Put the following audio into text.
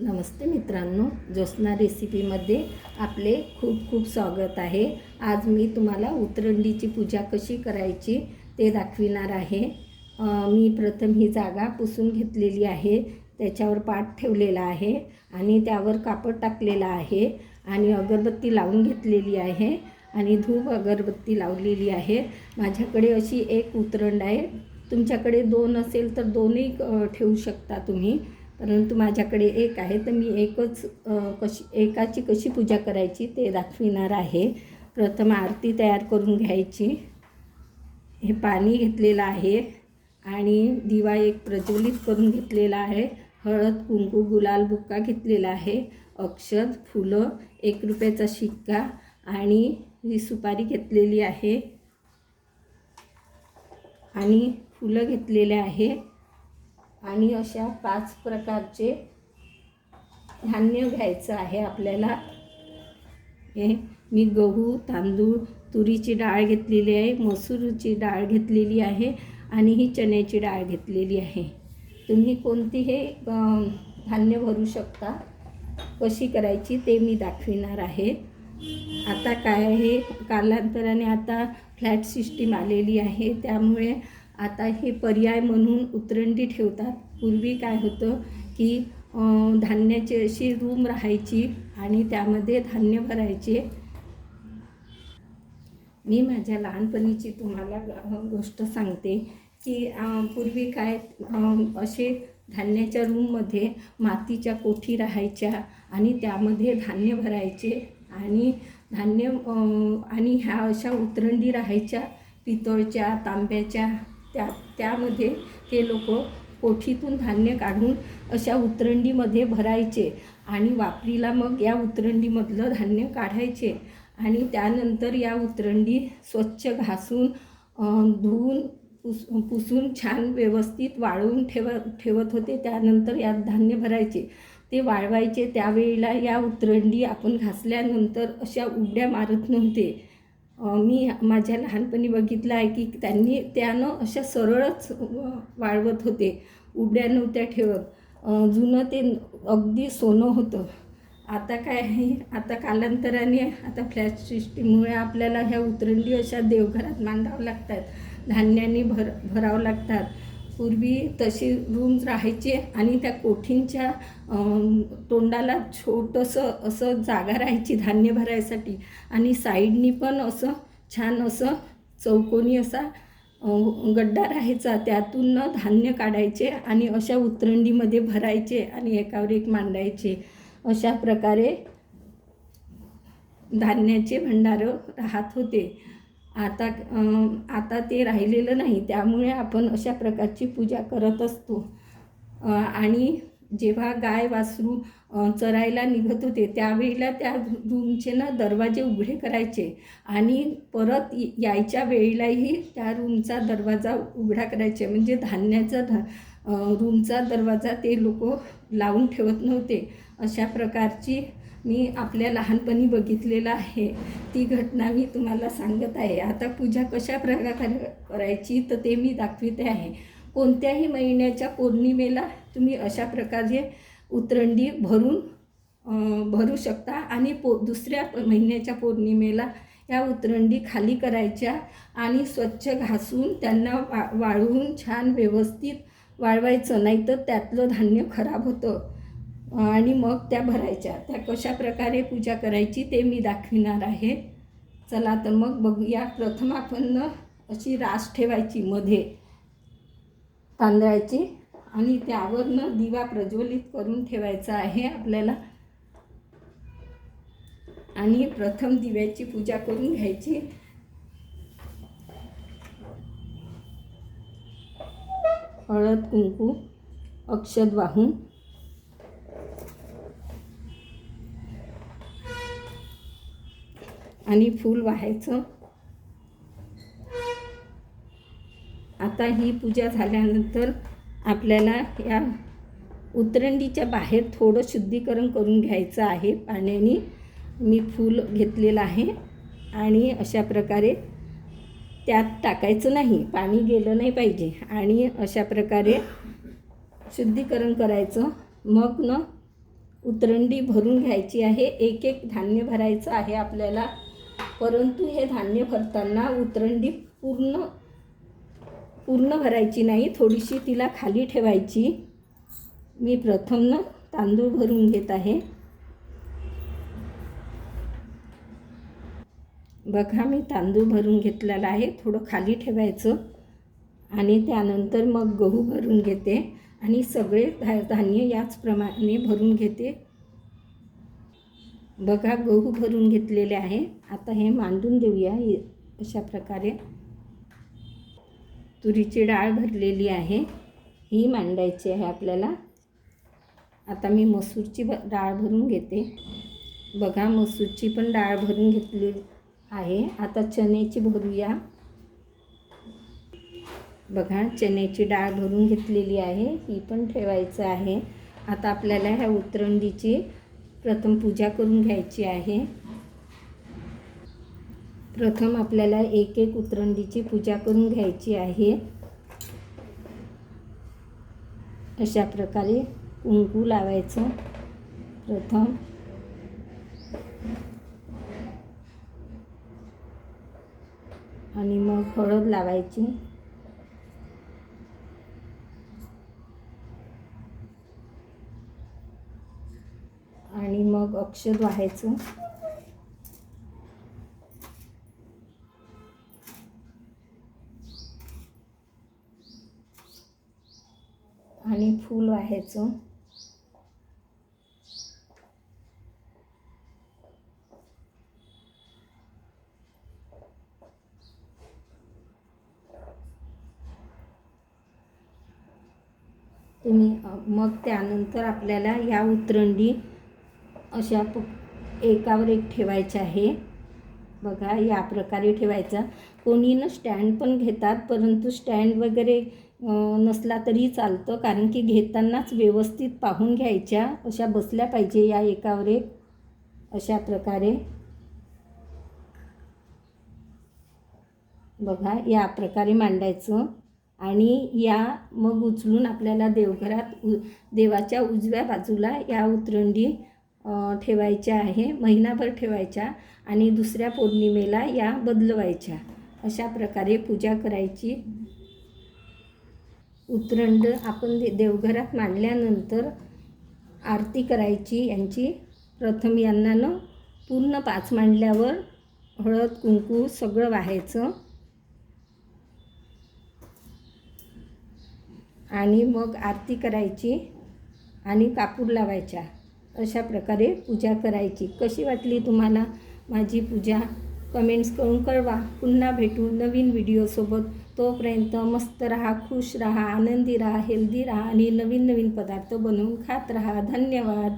नमस्ते मित्रांनो, ज्योत्स्ना रेसिपीमध्ये आपले खूप खूप स्वागत आहे। आज मी तुम्हाला उतरंडीची पूजा कशी करायची ते दाखविणार आहे। मी प्रथम ही जागा पुसून घेतलेली आहे, त्याच्यावर पाट ठेवलेला आहे आणि त्यावर कापड टाकलेला आहे आणि अगरबत्ती लावून घेतलेली आहे आणि धूप अगरबत्ती लावलेली आहे। माझ्याकडे अशी एक उतरंड आहे, तुमच्याकडे दोन असेल तर दोन्ही ठेवू शकता तुम्ही, परंतु माझ्याकडे एक आहे तर मी एकाची कशी पूजा करायची ते दाखविणार आहे। प्रथम आरती तयार करून घ्यायची। हे पाणी घेतलेलं आहे आणि दिवा एक प्रज्वलित करून घेतलेला आहे। हळद, कुंकू, गुलाल, बुक्का घेतलेला आहे। अक्षत, फुलं, 1 रुपयाचा शिक्का आणि ही सुपारी घेतलेली आहे आणि फुलं घेतलेले आहे आणि अशा 5 प्रकारचे धान्य घ्यायचं आहे आपल्याला। हे मी गहू, तांदूळ, तुरीची डाळ घेतलेली आहे, मसूरची डाळ घेतलेली आहे आणि ही चण्याची डाळ घेतलेली आहे। तुम्ही कोणतीही धान्य भरू शकता। कशी करायची ते मी दाखविणार आहे। आता काय आहे, कालांतराने आता फ्लॅट सिस्टीम आलेली आहे, त्यामुळे आता हे पर्याय म्हणून उतरंडी ठेवतात। पूर्वी काय होतं की धान्याची अशी रूम राहायची आणि त्यामध्ये धान्य भरायचे। मी माझ्या लहानपणीची तुम्हाला गोष्ट सांगते की पूर्वी काय असे धान्याच्या रूममध्ये मातीच्या कोठी राहायच्या आणि त्यामध्ये धान्य भरायचे आणि धान्य आणि ह्या अशा उतरंडी राहायच्या पितळच्या, तांब्याच्या। त्यामध्ये ते लोक कोठीतून धान्य काढून अशा उतरंडीमध्ये भरायचे आणि वापरीला मग या उतरंडीमधलं धान्य काढायचे आणि त्यानंतर या उतरंडी स्वच्छ घासून धुवून पुसून छान व्यवस्थित वाळवून ठेवत होते। त्यानंतर यात धान्य भरायचे, ते वाळवायचे। त्यावेळेला या उतरंडी आपण घासल्यानंतर अशा उड्या मारत नव्हते। मी माझ्या लहानपणी बघितलं आहे की त्यानं अशा सरळच वाळवत होते, उड्या नव्हत्या ठेवत। जुनं ते अगदी सोनं होतं। आता काय आहे, आता कालांतराने आता फ्लॅट सिस्टीममुळे आपल्याला ह्या उतरंडी अशा देवघरात मांडावं लागतात, धान्याने भरावं लागतात। पूर्वी तशी रूम्स राहायचे आणि त्या कोठींच्या तोंडाला छोटंसं असं जागा राहायची धान्य भरायसाठी आणि साईडनी पण असं छान असं चौकोनी असा गड्डा राहायचा, त्यातून धान्य काढायचे आणि अशा उतरंडीमध्ये भरायचे आणि एकावर एक मांडायचे। अशा प्रकारे धान्याचे भंडार राहत होते। आता ते राहिलेलं नाही, त्यामुळे आपण अशा प्रकारची पूजा करत असतो। आणि जेव्हा गाय वासरू चरायला निघत होते त्यावेळेला त्या रूमचे दरवाजे उघडे करायचे आणि परत यायच्या वेळेलाही त्या रूमचा दरवाजा उघडा करायचे, म्हणजे धान्याचा रूमचा दरवाजा ते लोक लावून ठेवत नव्हते। अशा प्रकारची मी आपल्या लहानपणी बघितलेलं आहे, ती घटना मी तुम्हाला सांगत आहे। आता पूजा कशा प्रकारे करायची तर ते मी दाखविते आहे। कोणत्याही महिन्याच्या पौर्णिमेला तुम्ही अशा प्रकारे उतरंडी भरू शकता आणि दुसऱ्या महिन्याच्या पौर्णिमेला या उतरंडी खाली करायच्या आणि स्वच्छ घासून त्यांना वाळवून छान व्यवस्थित वाळवायचं, नाहीतर त्यातलं धान्य खराब होतं आणि मग त्या भरायच्या। त्या कशा प्रकारे पूजा करायची ते मी दाखविणार आहे। चला तर मग बघूया। प्रथम आपण अशी रास ठेवायची मध्ये तांदळाची आणि त्यावरनं दिवा प्रज्वलित करून ठेवायचा आहे आपल्याला आणि प्रथम दिव्याची पूजा करून घ्यायची। हळद, कुंकू, अक्षत वाहून आणि फूल वाहायचं। आता ही पूजा झाल्यानंतर आपल्याला या उतरंडीच्या बाहेर थोडं शुद्धीकरण करून घ्यायचं आहे पाण्याने। मी फूल घेतलेलं आहे आणि अशा प्रकारे त्यात टाकायचं नाही, पाणी गेलं नाही पाहिजे आणि अशा प्रकारे शुद्धीकरण करायचं। मग उतरंडी भरून घ्यायची आहे. एक एक धान्य भरायचं आहे आपल्याला, परंतु हे धान्य भरताना उतरंडी पूर्ण भरायची नाही, थोडीशी तिला खाली ठेवायची. मी प्रथम तांदूळ भरून घेत आहे. बघा, मी तांदूळ भरून घेतलेला आहे. थोडं खाली ठेवायचं आणि त्यानंतर मग गहू भरून घेते आणि सगळे धान्य याचप्रमाणे भरून घेते. बघा, गहू भरून घेतलेले आहे. आता हे मांडून देऊया. अशा प्रकारे तुरीची डाळ भरलेली आहे, ही मांडायची आहे आपल्याला. आता मी मसूरची डाळ भरून घेते. बघा, मसूरची पण डाळ भरून घेतली आहे. आता चण्याची भरूया. बघा, चण्याची डाळ भरून घेतलेली आहे, ही पण ठेवायचं आहे. आता आपल्याला ह्या उतरंडीची प्रथम पूजा करून घ्यायची आहे. प्रथम आपल्याला एक एक उतरंडीची पूजा करून घ्यायची आहे. अशा प्रकारे कुंकू लावायचं प्रथम. आणि मग हळद लावायची. आणि मग अक्षत वाहायचं. आणि फूल वाहायचं. मग त्यानंतर आपल्याला या उतरंडी अशा एकावर एक ठेवायच्या आहे. बघा, या प्रकारे ठेवायचा. कोणी स्टँड पण घेतात, परंतु स्टँड वगैरे नसला तरी चालतं, कारण की घेतानाच व्यवस्थित पाहून घ्यायच्या. अशा बसल्या पाहिजे या एकावर एक. अशा प्रकारे बघा, या प्रकारे मांडायचं. आणि या मग उचलून आपल्याला देवघरात देवाच्या उजव्या बाजूला या उतरंडी ठेवायच्या आहे. महिनाभर ठेवायच्या आणि दुसऱ्या पौर्णिमेला या बदलवायच्या. अशा प्रकारे पूजा करायची. उतरंड आपण देवघरात मांडल्यानंतर आरती करायची यांची. प्रथम यांना पूर्ण 5 मांडल्यावर हळद कुंकू सगळं वाहायचं आणि मग आरती करायची आणि कापूर लावायच्या. अशा प्रकारे पूजा करायची. कशी वाटली तुम्हाला माझी पूजा? कमेंट्स करून कळवा. पुन्हा भेटू नवीन व्हिडिओसोबत. तोपर्यंत मस्त राहा, खुश राहा, आनंदी राहा, हेल्दी राहा आणि नवीन नवीन पदार्थ बनवून खात राहा. धन्यवाद.